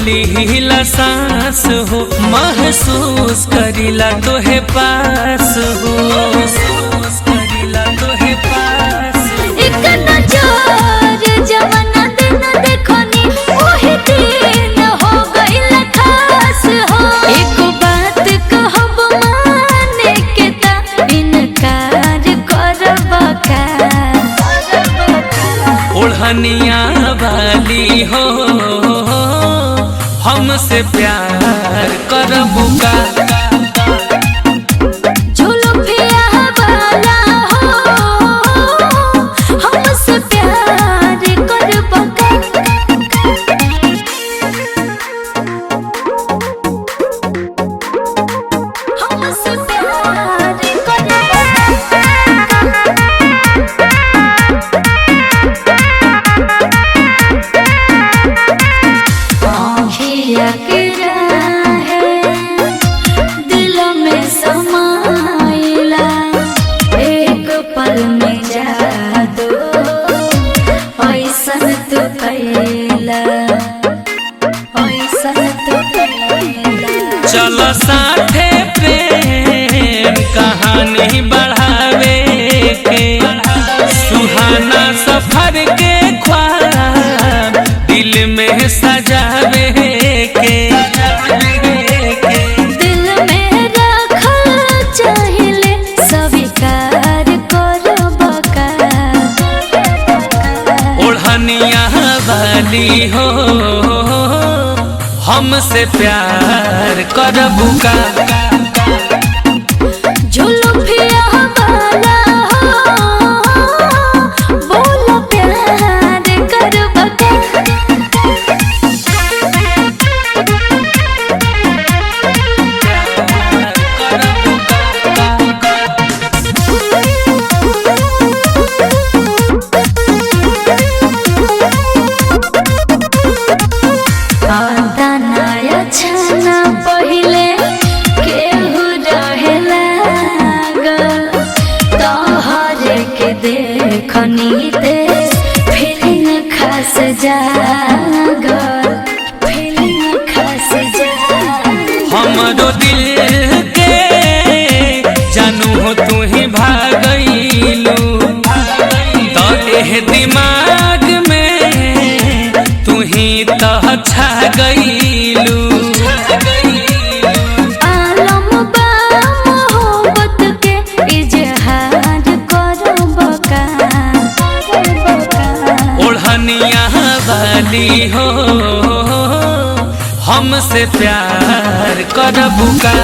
लीला सांस हो, महसूस करीला तोहे पास हो, महसूस करीला तोहे पास हो। एक नजर जवाना दिन देखनी ओही दिन हो गइल खास हो। एक बात कहब माने के ता इनकार करब का। ओढ़निया वाली हो हमसे प्यार करबू का। झुलुफिया वाला हो हमसे प्यार करब का। हमसे प्यार करब आँखिया के राहे दिल में समाइला, एक पल में जादू ऐसन तू कैला, ऐसन तू कैला। चल साथे प्रेम कहानी बढ़ावे के, सुहाना सफर के ख्वाब दिल में सजावे के। दिल में रखल चाहिले स्वीकार करब का। ओढ़निया वाली हो हमसे प्यार करबू का। झुलुफिया वाला हो बोल प्यार करब का। दाना छना पहिले केहू रहे लागल, तोहरे के देखनी ते फीलिंग खास जागल, फीलिंग खास जागल। हमरो दिल के जानू हो तू ही भागइलू, तो एह दिमाग में तू ही तो छा गइलू। आलम बा मोहब्बत के इजहार करब का। ओढ़निया वाली हो हमसे प्यार करबू का।